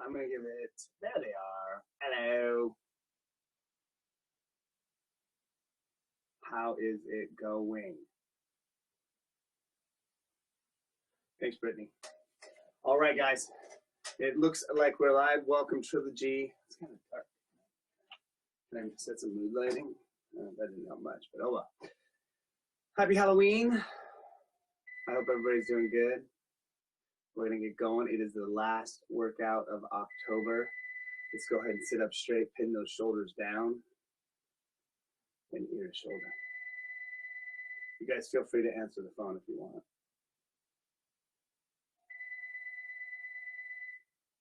I'm going to give it, there they are. Hello. How is it going? Thanks, Brittany. All right, guys. It looks like we're live. Welcome, Trilogy. It's kind of dark. Can I set some mood lighting? That didn't help much, but oh well. Happy Halloween. I hope everybody's doing good. We're going to get going. It is the last workout of October. Let's go ahead and sit up straight, pin those shoulders down, and ear to shoulder. You guys feel free to answer the phone if you want.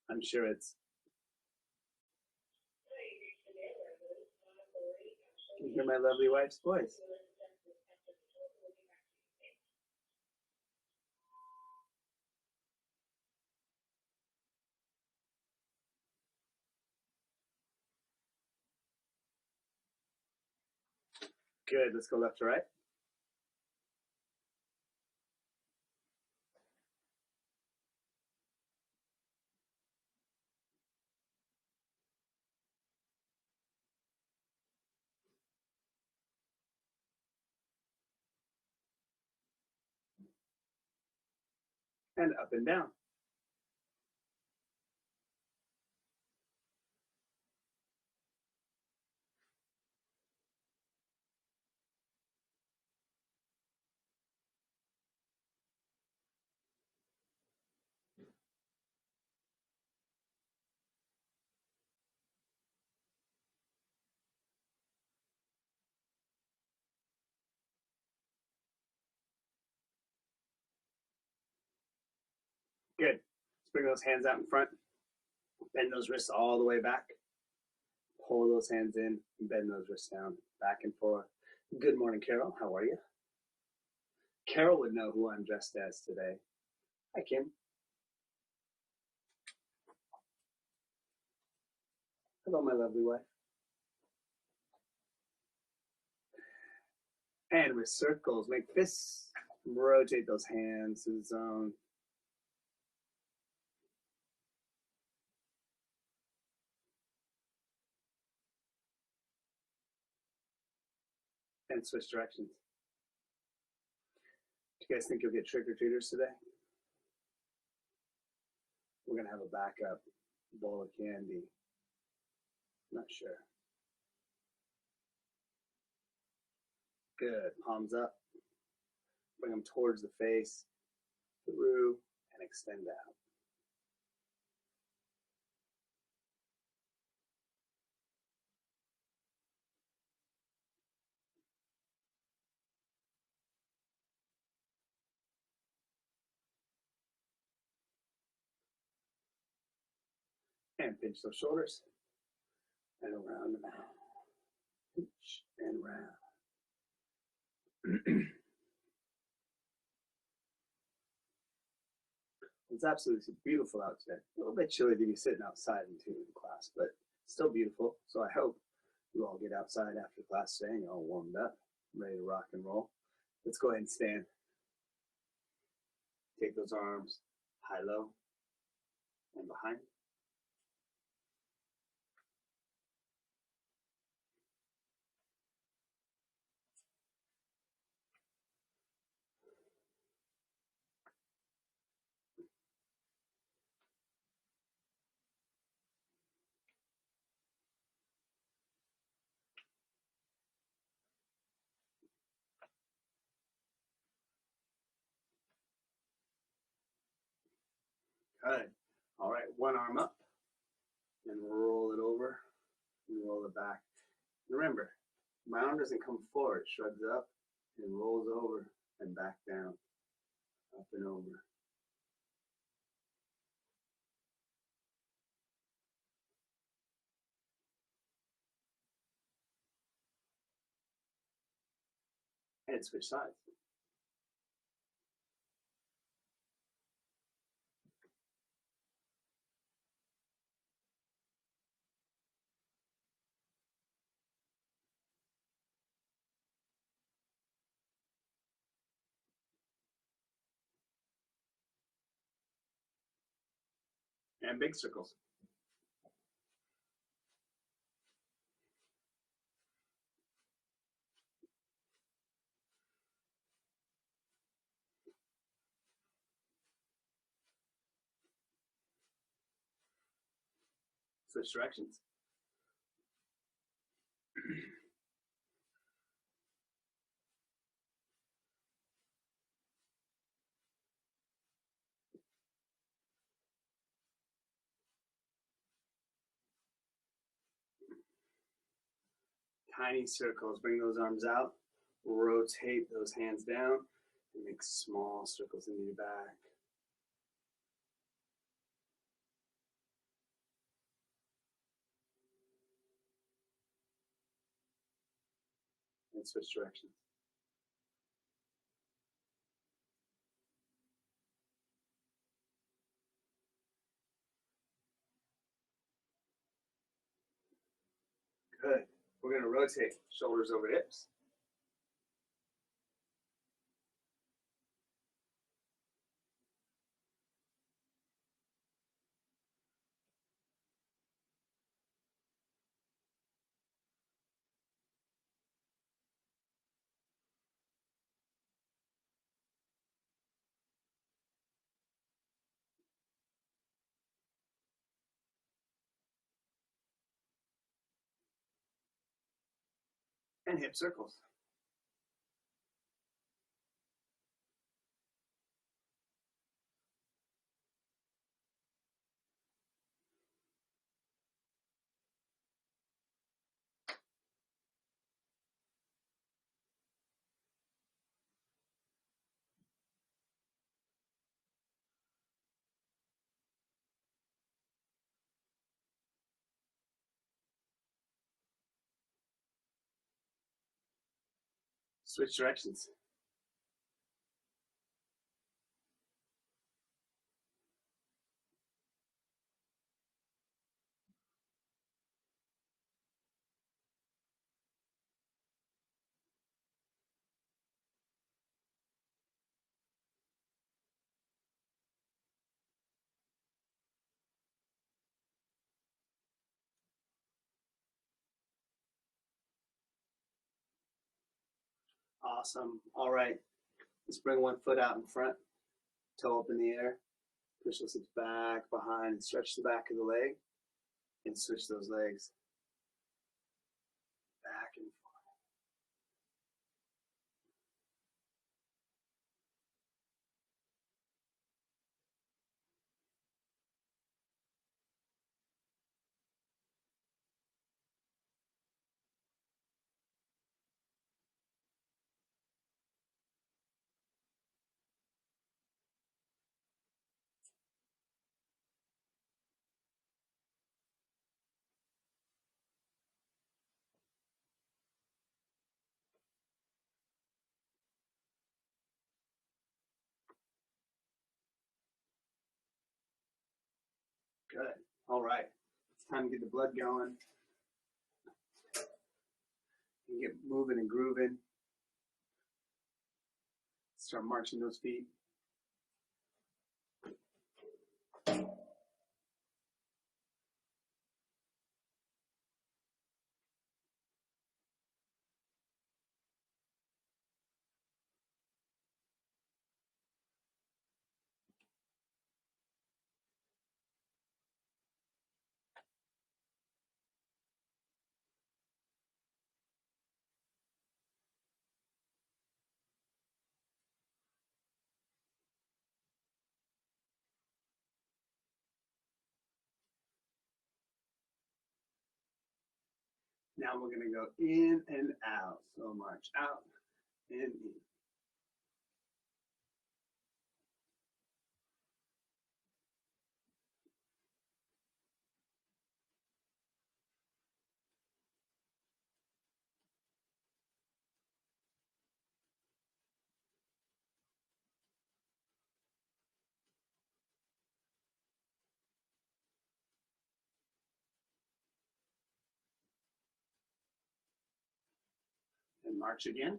I'm sure it's. Can you hear my lovely wife's voice? Good. Let's go left to right. And up and down. Good. Let's bring those hands out in front. Bend those wrists all the way back. Pull those hands in and bend those wrists down, back and forth. Good morning, Carol. How are you? Carol would know who I'm dressed as today. Hi, Kim. Hello, my lovely wife. And with circles, make fists. Rotate those hands to the zone. And switch directions. Do you guys think you'll get trick-or-treaters today? We're going to have a backup bowl of candy. Not sure. Good. Palms up. Bring them towards the face, through, and extend out. And pinch those shoulders. And around and out. Pinch and round. It's absolutely beautiful out today. A little bit chilly to be sitting outside in class, but still beautiful. So I hope you all get outside after class today and you're all warmed up, ready to rock and roll. Let's go ahead and stand. Take those arms high, low, and behind. Good. All right, one arm up and roll it over and roll it back. Remember, my arm doesn't come forward, it shrugs up and rolls over and back down, up and over. And switch sides. And big circles. Switch directions. Tiny circles. Bring those arms out. Rotate those hands down and make small circles into your back. And switch directions. Good. We're going to rotate shoulders over hips. And hip circles. Switch directions. Awesome. All right. Let's bring one foot out in front, toe up in the air. Push those hips back, behind, and stretch the back of the leg. And switch those legs back and forth. Good. All right. It's time to get the blood going. And get moving and grooving. Start marching those feet. Now we're going to go in and out. So march out and in. And march again.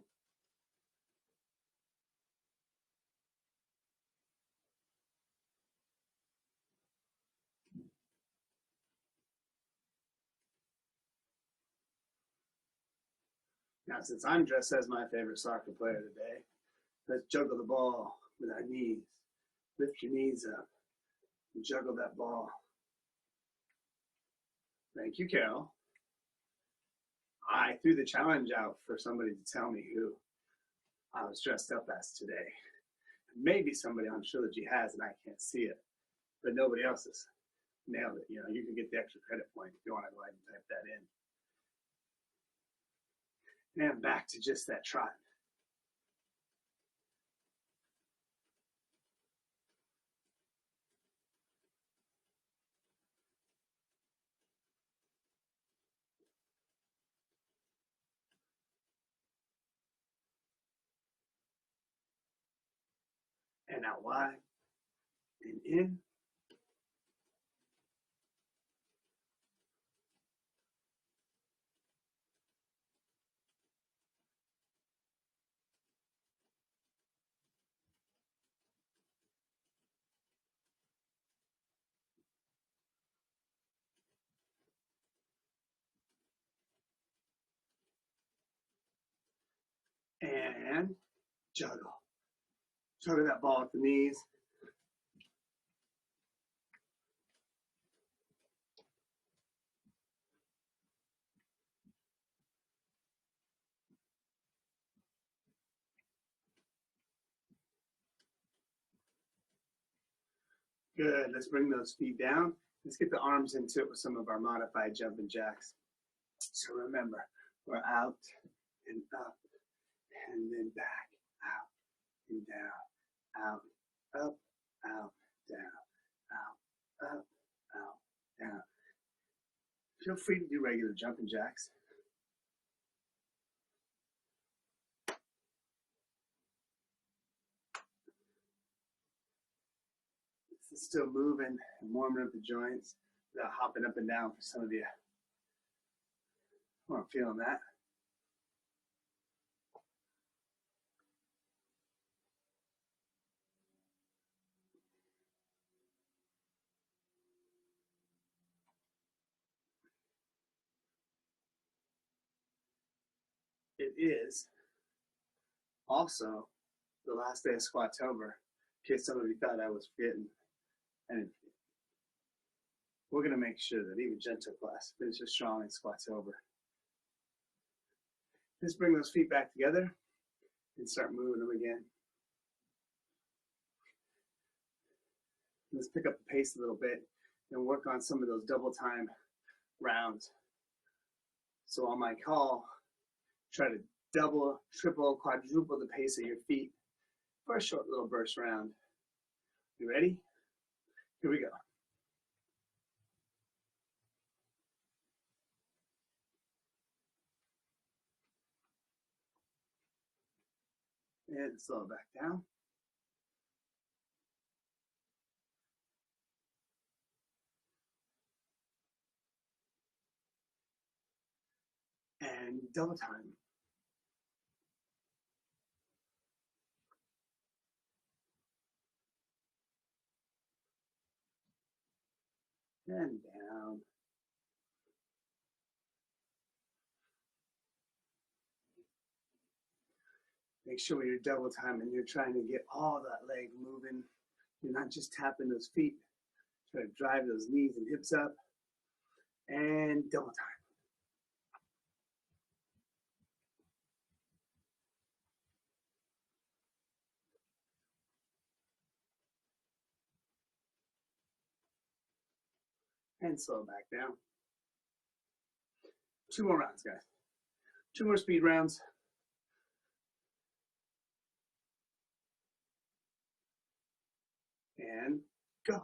Now, since I'm dressed as my favorite soccer player today, let's juggle the ball with our knees. Lift your knees up and juggle that ball. Thank you, Carol. I threw the challenge out for somebody to tell me who I was dressed up as today. Maybe somebody on Trilogy has and I can't see it, but nobody else has nailed it. You know, you can get the extra credit point if you want to go ahead and type that in. And back to just that trot. And out wide and in. And juggle. Juggle that ball at the knees. Good. Let's bring those feet down. Let's get the arms into it with some of our modified jumping jacks. So remember, we're out and up and then back, out and down, out, up, out, down, out, up, out, down. Feel free to do regular jumping jacks. This is still moving and warming up the joints without hopping up and down for some of you. I'm feeling that. It is also the last day of Squattober, in case some of you thought I was forgetting. And we're going to make sure that even gentle class finishes strong in Squattober. Just bring those feet back together and start moving them again. Let's pick up the pace a little bit and work on some of those double time rounds. So on my call, try to double, triple, quadruple the pace of your feet for a short little burst round. You ready? Here we go. And slow back down. And double time. And down. Make sure when you're double timing, you're trying to get all that leg moving. You're not just tapping those feet. Try to drive those knees and hips up. And double time. And slow back down. 2 more rounds, guys. 2 more speed rounds. And go.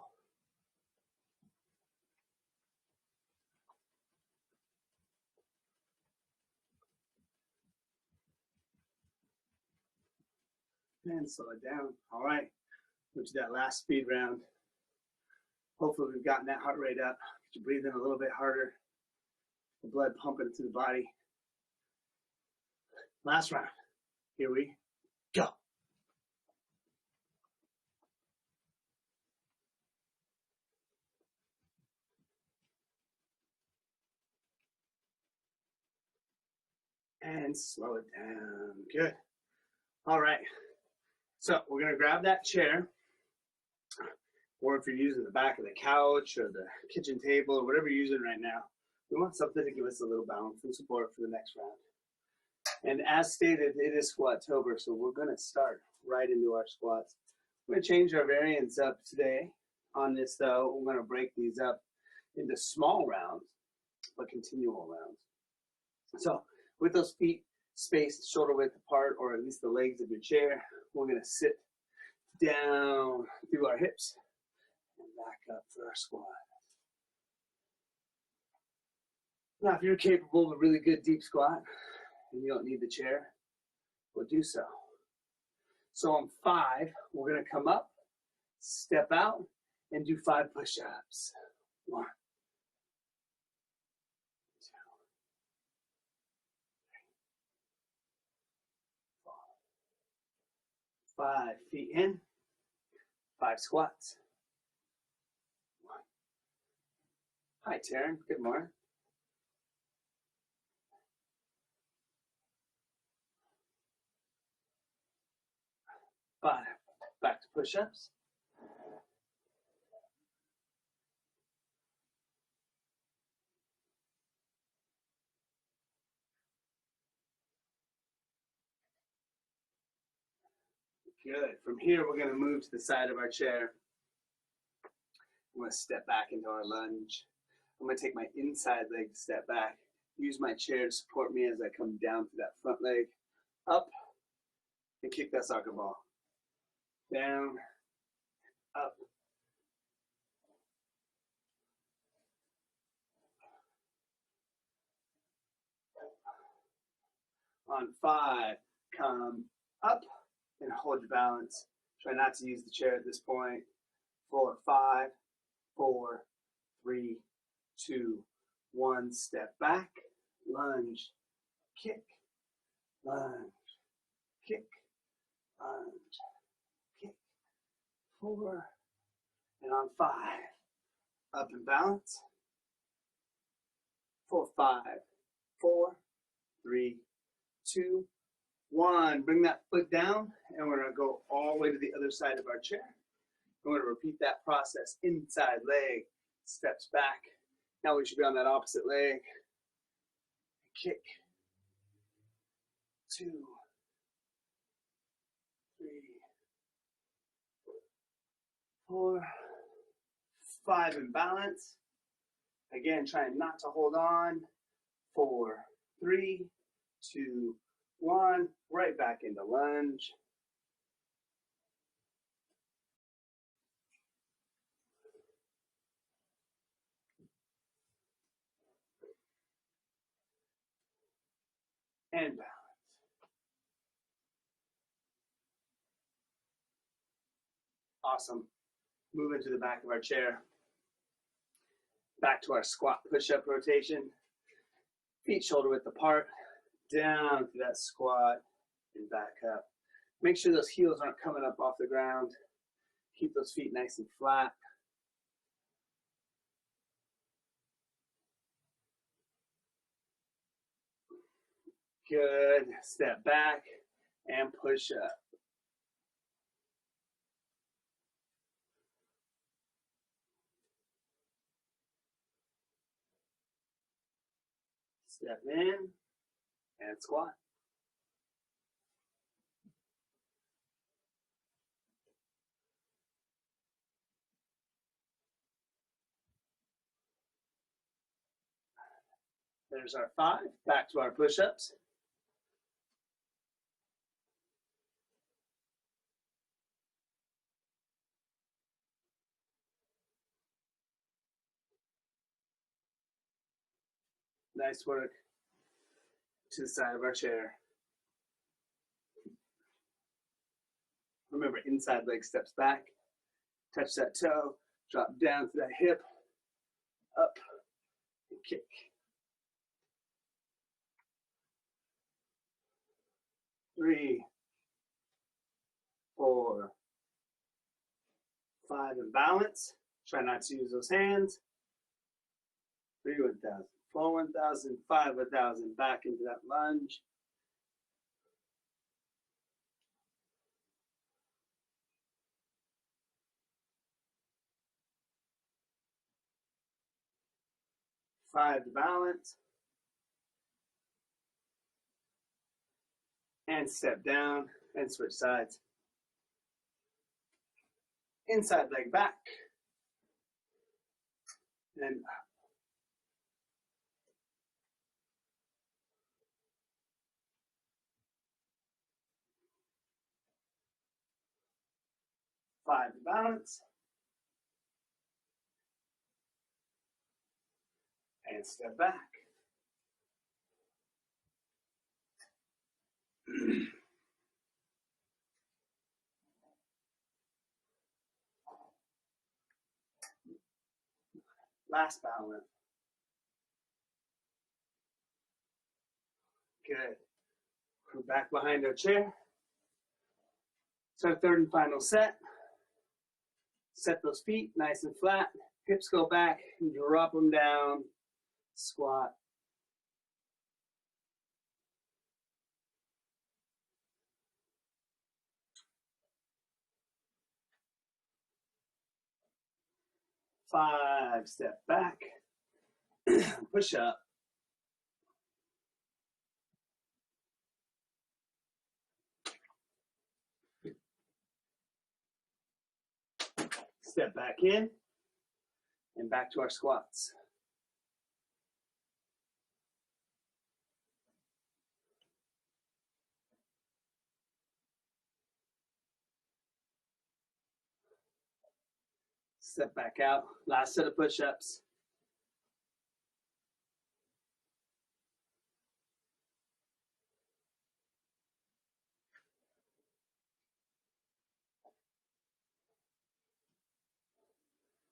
And slow it down. All right. Go to that last speed round. Hopefully we've gotten that heart rate up. Get you breathing a little bit harder. The blood pumping through the body. Last round. Here we go. And slow it down. Good. All right. So we're going to grab that chair, or if you're using the back of the couch or the kitchen table or whatever you're using right now, We want something to give us a little balance and support for the next round. And as stated, it is Squattober, so we're going to start right into our squats. We're going to change our variants up today. On this, though, we're going to break these up into small rounds, but continual rounds. So with those feet spaced shoulder width apart, or at least the legs of your chair, we're going to sit down through our hips and back up for our squat. Now, if you're capable of a really good deep squat and you don't need the chair, we'll do so. So on 5, we're going to come up, step out, and do 5 push-ups. 1, 2, 4, 5 feet in, 5 squats. 1. Hi, Taryn. Good morning. 5. Back to push-ups. Good. From here, we're going to move to the side of our chair. I'm going to step back into our lunge. I'm going to take my inside leg to step back. Use my chair to support me as I come down to that front leg. Up, and kick that soccer ball. Down, up. On 5, come up and hold your balance. Try not to use the chair at this point. 4, 5, 4, 3, 2, 1. Step back, lunge, kick, lunge, kick, lunge, kick. 4, and on 5, up and balance. 4, 5, 4, 3, 2, 1. Bring that foot down, and we're going to go all the way to the other side of our chair. We're going to repeat that process. Inside leg steps back. Now we should be on that opposite leg. Kick. 2, 3, 4, 5 in balance. Again, trying not to hold on. 4, 3, 2, 1. Right back into lunge. And balance. Awesome. Move into the back of our chair. Back to our squat push-up rotation. Feet shoulder width apart. Down to that squat and back up. Make sure those heels aren't coming up off the ground. Keep those feet nice and flat. Good. Step back and push up. Step in and squat. There's our 5. Back to our push-ups. Nice work. To the side of our chair. Remember, inside leg steps back. Touch that toe. Drop down to that hip. Up. And kick. 3, 4, 5 in balance. Try not to use those hands. 3, 1,000. 4, 1,000. 5, 1,000. Back into that lunge. 5 to balance. And step down and switch sides. Inside leg back. And up. 5 to balance. And step back. Last balance. Good. We're back behind our chair. So third and final set. Set those feet nice and flat. Hips go back, drop them down, squat. Five, step back, push up. Step back in, and back to our squats. Step back out, last set of push-ups.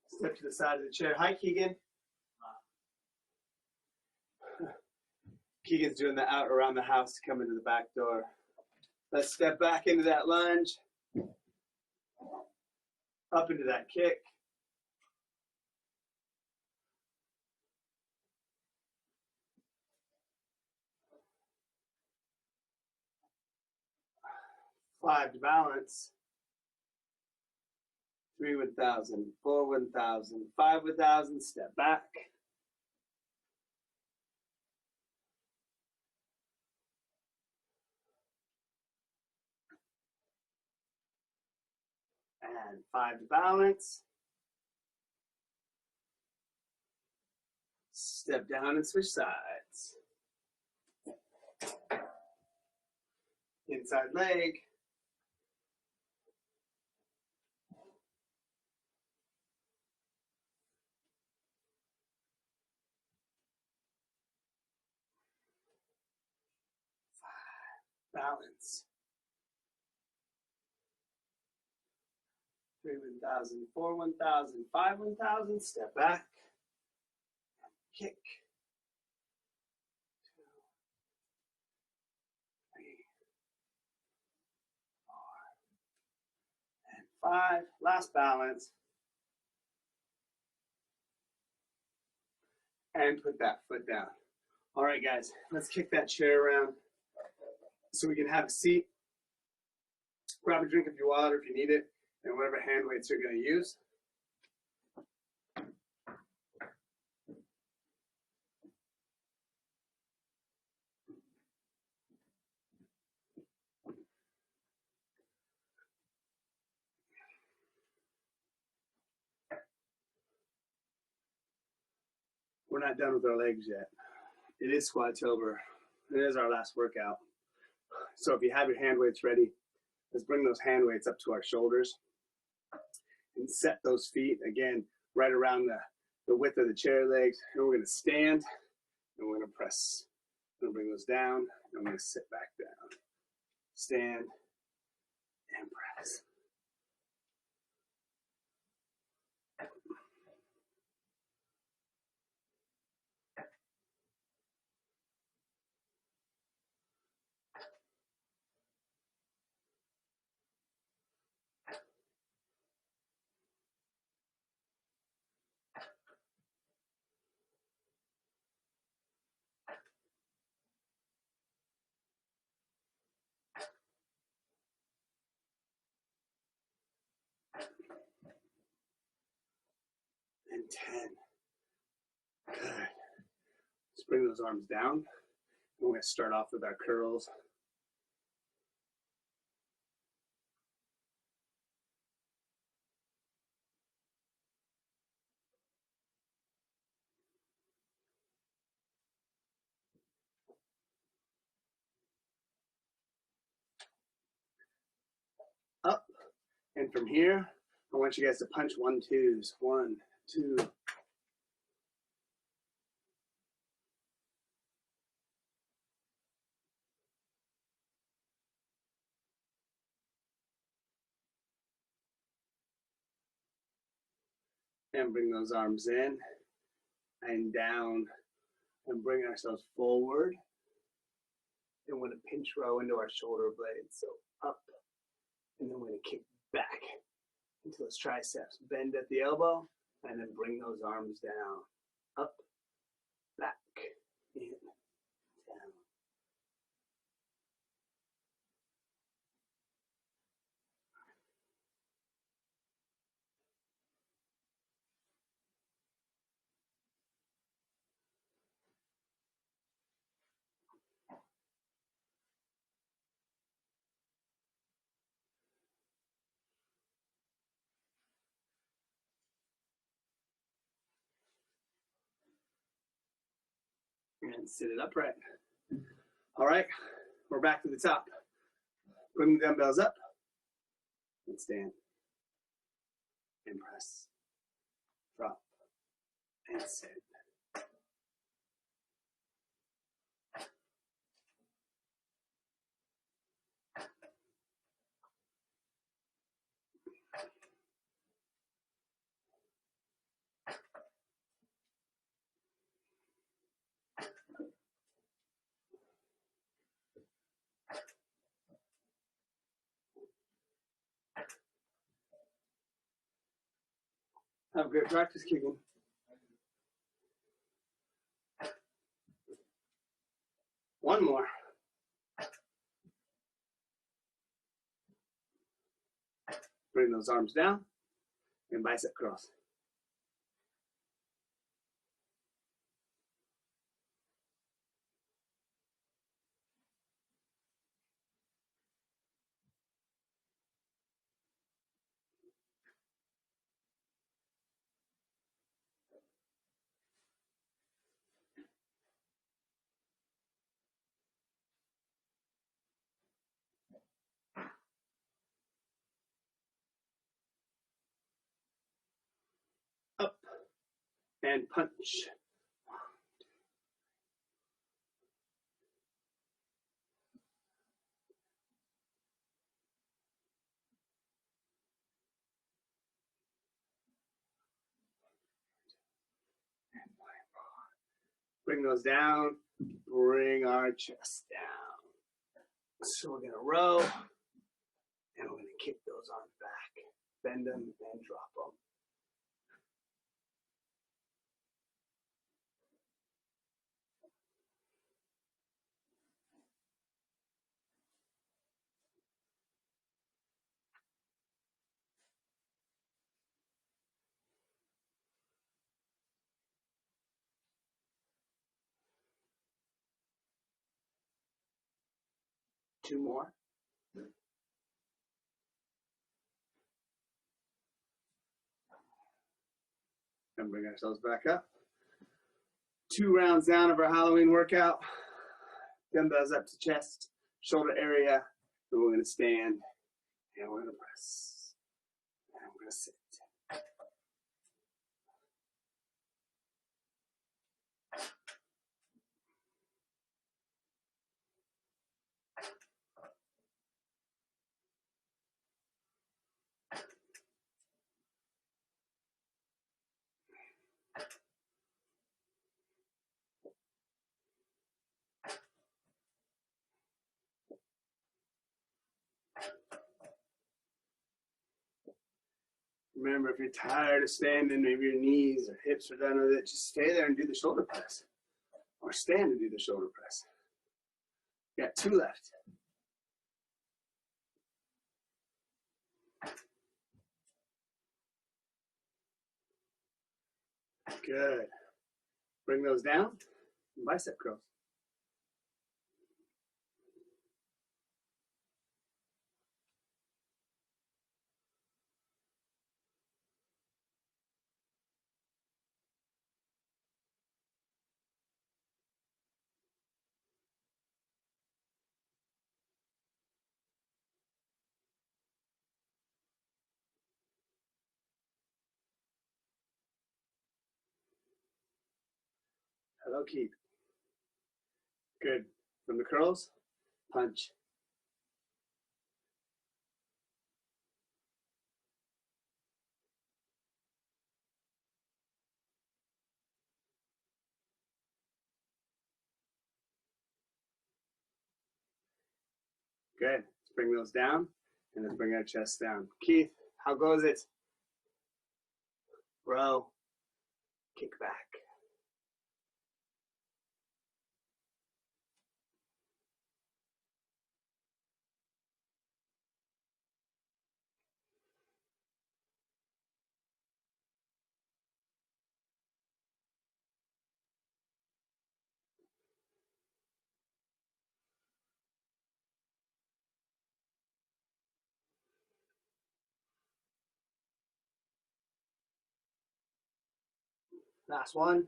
Step to the side of the chair. Hi, Keegan. Keegan's doing the out around the house to come into the back door. Let's step back into that lunge. Up into that kick. Five to balance. 3 1,000, 4 1,000, 5 1,000, step back. And 5 to balance. Step down and switch sides. Inside leg. Balance. 3 1,000, 4 1,000, 5 1,000, step back. Kick. 2, 3, 4, and 5. Last balance. And put that foot down. All right, guys, let's kick that chair around so we can have a seat. Grab a drink of your water if you need it, and whatever hand weights you're going to use. We're not done with our legs yet. It is Squattober. It is our last workout. So if you have your hand weights ready, let's bring those hand weights up to our shoulders and set those feet, again, right around the width of the chair legs. And we're going to stand, and we're going to press. I'm going to bring those down, and I'm going to sit back down. Stand and press. And 10. Good. bring those arms down. We're going to start off with our curls. Up. And from here, I want you guys to punch 1-2s. 1, 2. And bring those arms in and down and bring ourselves forward. And we're going to pinch row into our shoulder blades. So up, and then we're going to kick back into those triceps. Bend at the elbow, and then bring those arms down. Up, back, in, down. And sit it upright. All right, we're back to the top. Bring the dumbbells up and stand. And press. Drop. And sit. Have a great practice kicking. One more. Bring those arms down and bicep curls. Up and punch. Bring those down. Bring our chest down. So we're going to row, and we're going to kick those arms back. Bend them and drop them. Two more. And bring ourselves back up. 2 rounds down of our Halloween workout. Dumbbells up to chest, shoulder area. And we're going to stand. And we're going to press. And we're going to sit. Remember, if you're tired of standing, maybe your knees or hips are done with it, just stay there and do the shoulder press. Or stand and do the shoulder press. Got 2 left. Good. Bring those down bicep curls. Hello, Keith. Good. From the curls, punch. Good. Let's bring those down, and let's bring our chest down. Keith, how goes it? Row, kick back. Last one.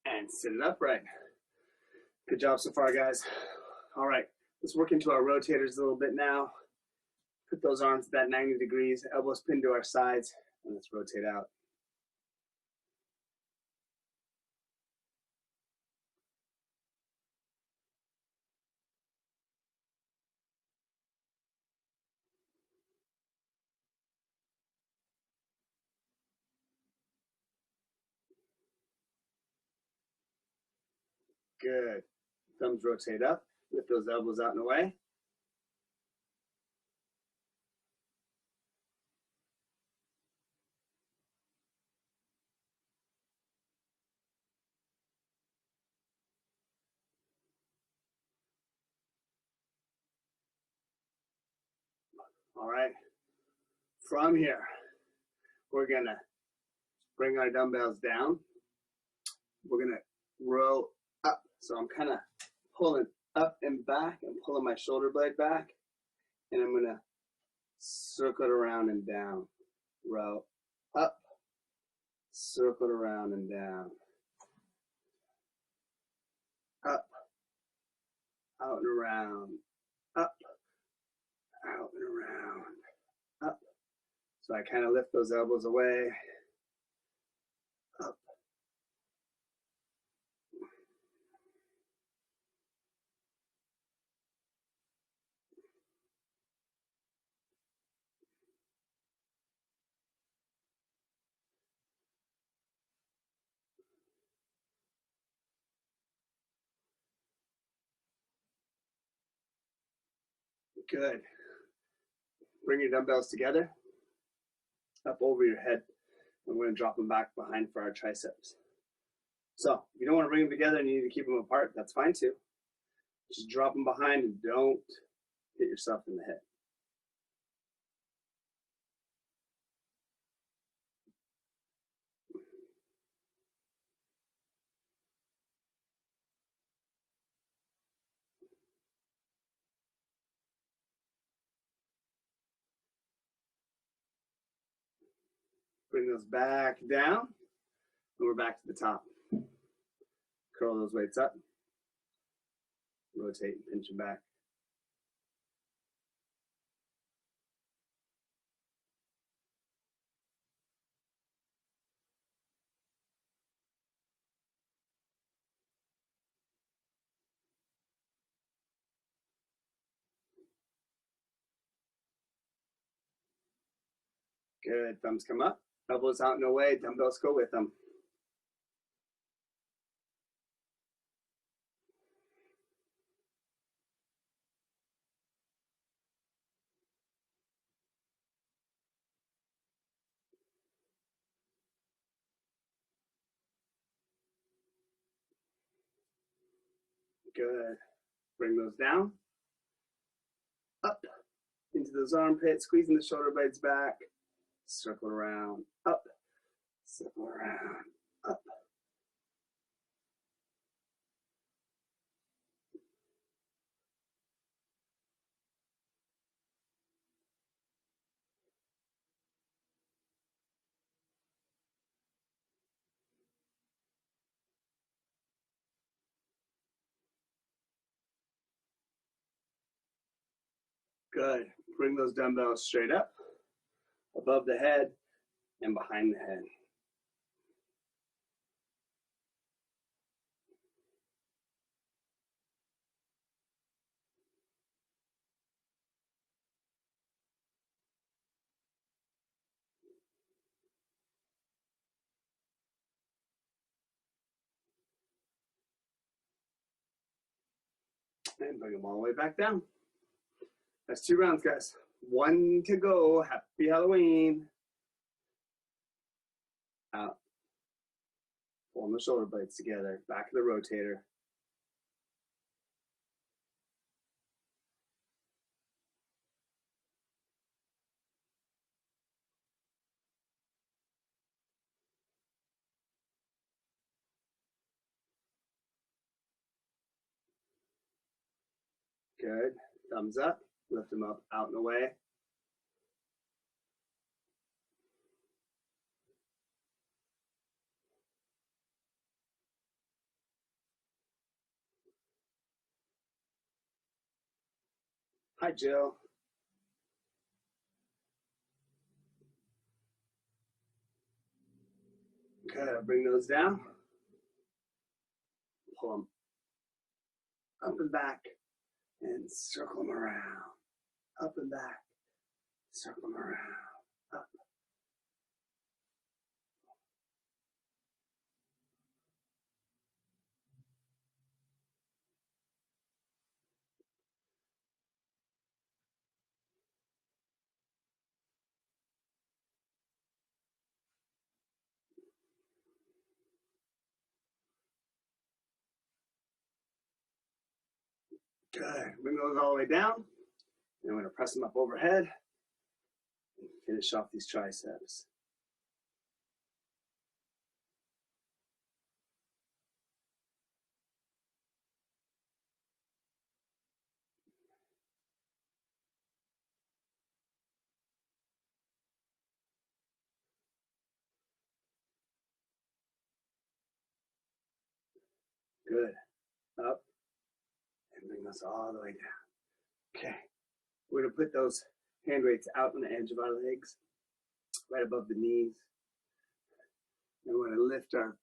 And sit it upright. Good job so far, guys. All right, let's work into our rotators a little bit now. Put those arms at that 90 degrees, elbows pinned to our sides, and let's rotate out. Good. Thumbs rotate up. Lift those elbows out and away. All right. From here, we're going to bring our dumbbells down. We're going to row up. So I'm kind of pulling up and back and pulling my shoulder blade back. And I'm going to circle it around and down. Row up, circle it around and down. Up, out and around, up, out and around, up. So I kind of lift those elbows away, up. Good. Bring your dumbbells together, up over your head. And we're going to drop them back behind for our triceps. So if you don't want to bring them together and you need to keep them apart, that's fine too. Just drop them behind and don't hit yourself in the head. Bring those back down, and we're back to the top. Curl those weights up. Rotate and pinch them back. Good. Thumbs come up. Elbows out and away. Dumbbells go with them. Good. Bring those down. Up into those armpits. Squeezing the shoulder blades back. Circle around. Up. Circle around. Up. Good. Bring those dumbbells straight up, above the head, and behind the head. And bring them all the way back down. That's 2 rounds, guys. 1 to go. Happy Halloween. Out. Pull the shoulder blades together. Back of the rotator. Good. Thumbs up. Lift them up, out and away. Hi, Jill. Good. Bring those down. Pull them up and back and circle them around. Up and back. Circle them around. Up. Good. Bring those all the way down. And I'm going to press them up overhead and finish off these triceps. Good. Up. And bring those all the way down. Okay. We're going to put those hand weights out on the edge of our legs, right above the knees. And we're going to lift our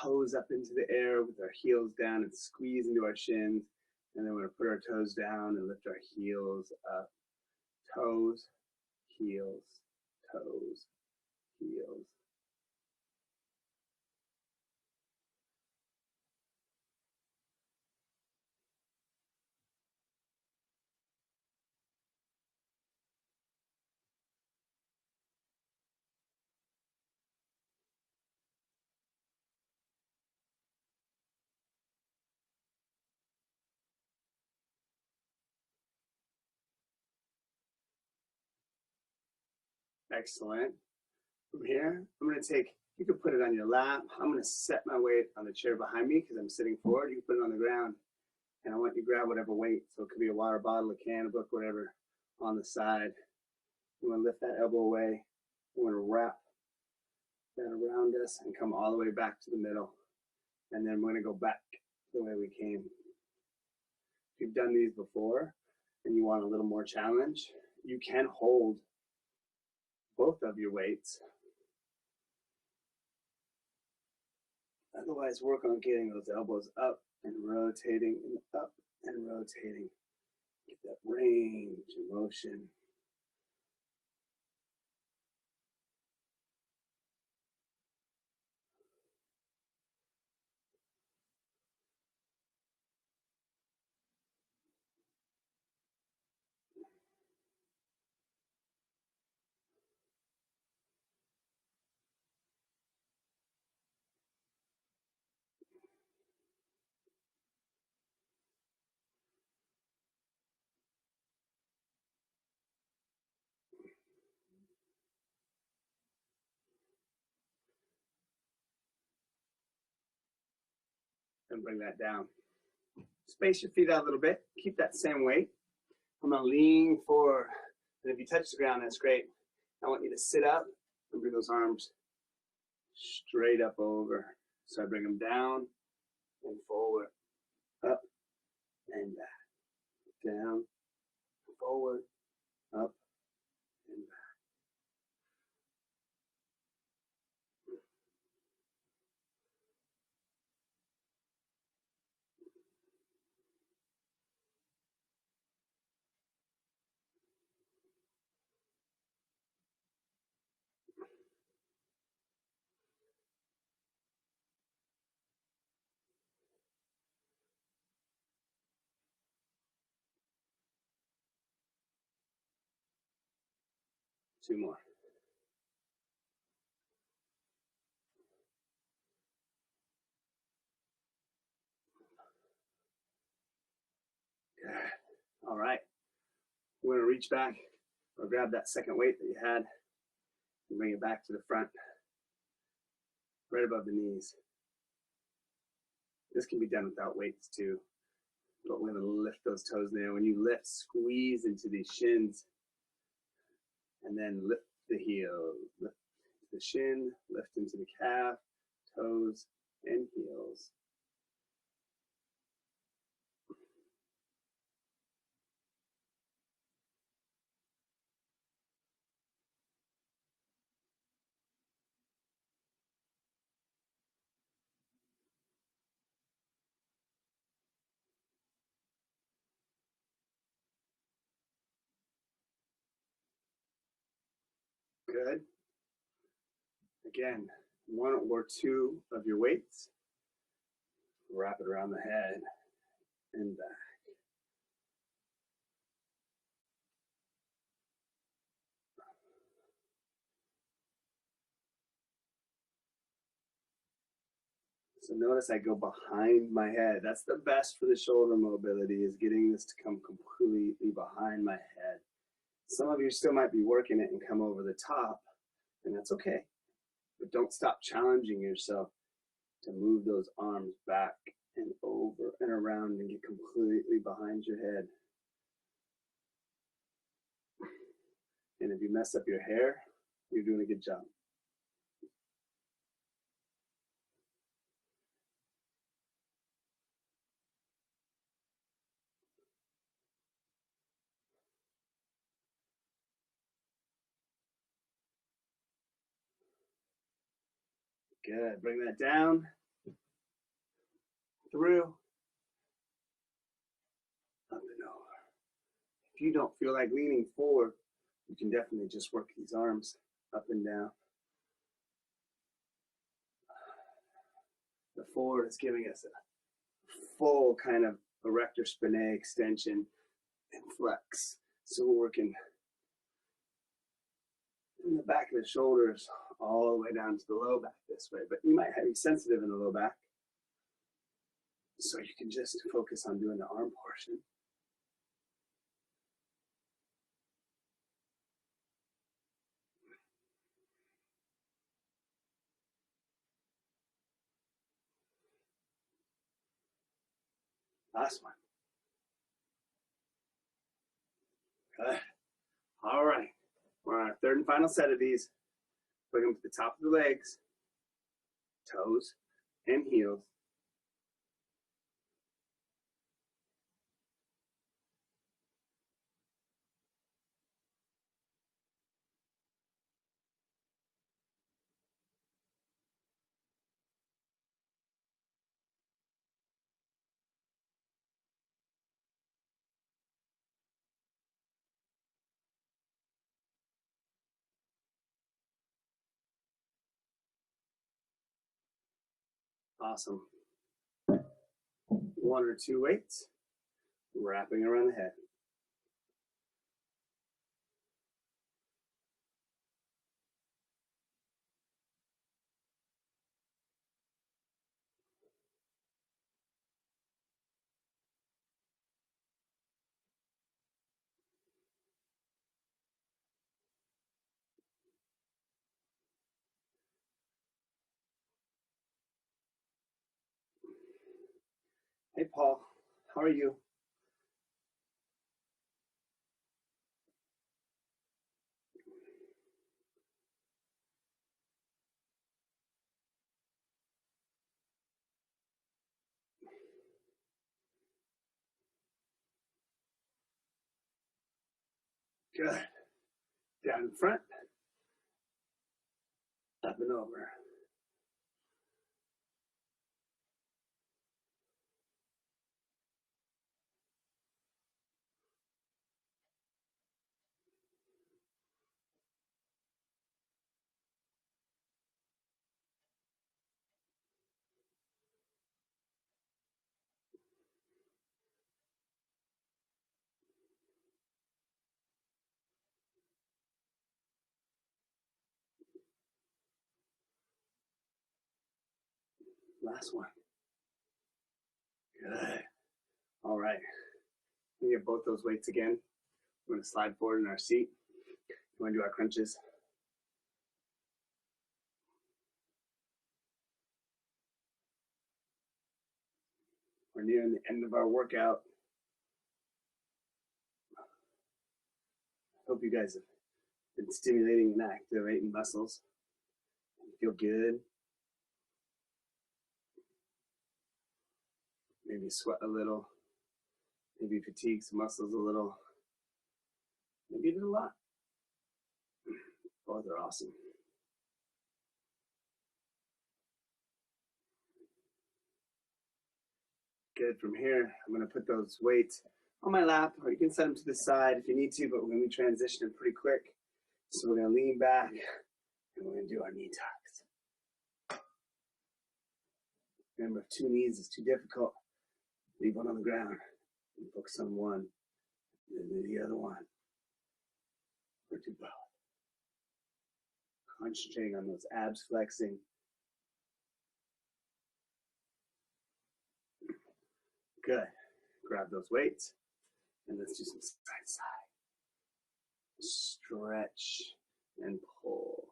toes up into the air with our heels down and squeeze into our shins. And then we're going to put our toes down and lift our heels up. Toes, heels, toes, heels. Excellent. From here, I'm going to take, you can put it on your lap. I'm going to set my weight on the chair behind me because I'm sitting forward. You can put it on the ground. And I want you to grab whatever weight. So it could be a water bottle, a can, a book, whatever, on the side. I'm going to lift that elbow away. I'm going to wrap that around us and come all the way back to the middle. And then we're going to go back the way we came. If you've done these before and you want a little more challenge, you can hold both of your weights. Otherwise, work on getting those elbows up and rotating and up and rotating. Get that range of motion. And bring that down. Space your feet out a little bit. Keep that same weight. I'm going to lean forward. And if you touch the ground, that's great. I want you to sit up and bring those arms straight up over. So I bring them down and forward, up and back, down, forward, up and back. 2 more. Good. All right. We're going to reach back or grab that second weight that you had and bring it back to the front, right above the knees. This can be done without weights too, but we're going to lift those toes now. When you lift, squeeze into these shins and then lift the heel, lift the shin, lift into the calf, toes, and heels. Good. Again, 1 or 2 of your weights. Wrap it around the head and back. So notice I go behind my head. That's the best for the shoulder mobility, is getting this to come completely behind my head. Some of you still might be working it and come over the top, and that's okay. But don't stop challenging yourself to move those arms back and over and around and get completely behind your head. And if you mess up your hair, you're doing a good job. Good. Bring that down, through, up and over. If you don't feel like leaning forward, you can definitely just work these arms up and down. The forward is giving us a full kind of erector spinae extension and flex. So we're working in the back of the shoulders all the way down to the low back this way, but you might be sensitive in the low back. So you can just focus on doing the arm portion. Last one. Good. All right. We're on our third and final set of these. Bring them to the top of the legs, toes, and heels. Awesome. 1 or 2 weights, wrapping around the head. Hey, Paul, how are you? Good. Down in front. Up and over. Last one. Good. All right. We get both those weights again. We're gonna slide forward in our seat. We're gonna do our crunches. We're nearing the end of our workout. Hope you guys have been stimulating and activating muscles. Feel good. Maybe sweat a little. Maybe fatigue some muscles a little. Maybe you did a lot. Both are awesome. Good. From here, I'm going to put those weights on my lap, or you can set them to the side if you need to, but we're going to be transitioning pretty quick. So we're going to lean back and we're going to do our knee tucks. Remember, if 2 knees is too difficult, leave one on the ground and focus on one, and then do the other one, or do both. Concentrating on those abs flexing. Good. Grab those weights and let's do some side side. Stretch and pull.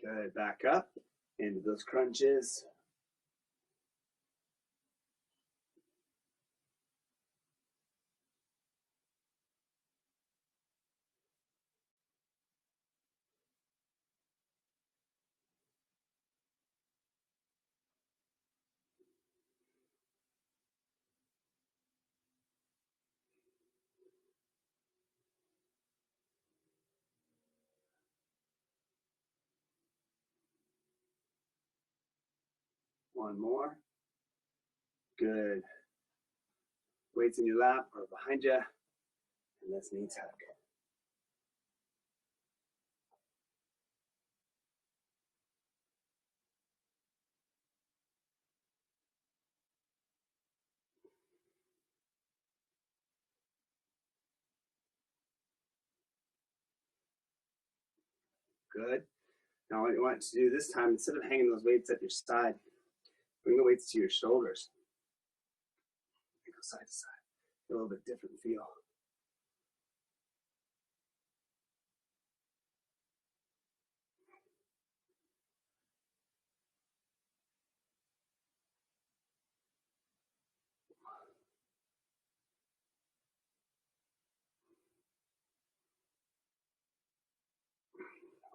Good. Back up into those crunches. One more. Good. Weights in your lap or behind you. And let's knee tuck. Good. Now what you want to do this time, instead of hanging those weights at your side, bring the weights to your shoulders. Go side to side. A little bit different feel.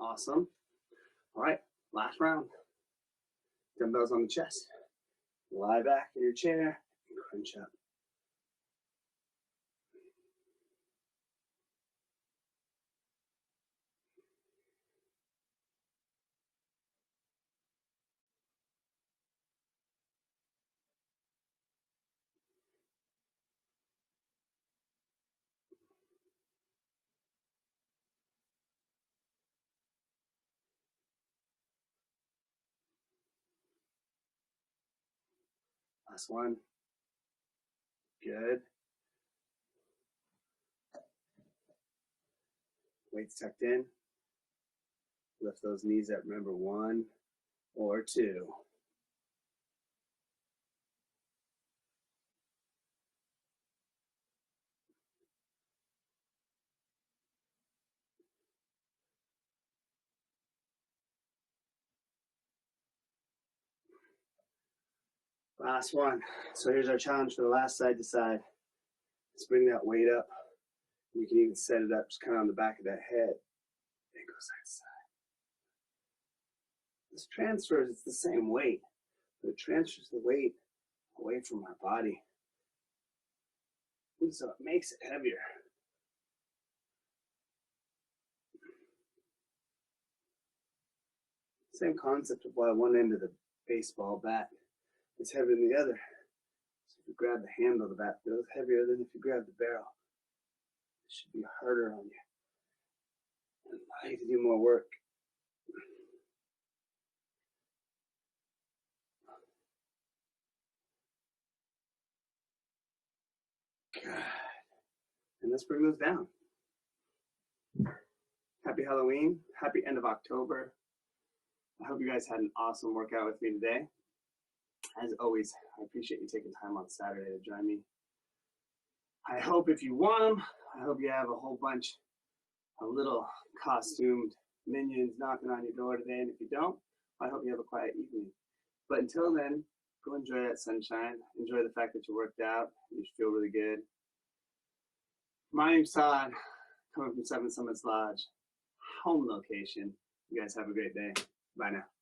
Awesome. All right, last round. Dumbbells on the chest. Lie back in your chair and crunch up. Last one. Good. Weights tucked in. Lift those knees up. Remember, 1 or 2. Last one. So here's our challenge for the last side to side. Let's bring that weight up You can even set it up just kind of on the back of that head. It goes side to side. This transfers, it's the same weight, but it transfers the weight away from our body. And so it makes it heavier. Same concept of why one end of the baseball bat is heavier than the other. So if you grab the handle of the bat, it feels heavier than if you grab the barrel. It should be harder on you and allow you to do more work. Good. And let's bring those down. Happy Halloween. Happy end of October. I hope you guys had an awesome workout with me today. As always, I appreciate you taking time on Saturday to join me. I hope if you want them, I hope you have a whole bunch of little costumed minions knocking on your door today. And if you don't, I hope you have a quiet evening. But until then, go enjoy that sunshine. Enjoy the fact that you worked out. You feel really good. My name's Todd, coming from Seven Summits Lodge, home location. You guys have a great day. Bye now.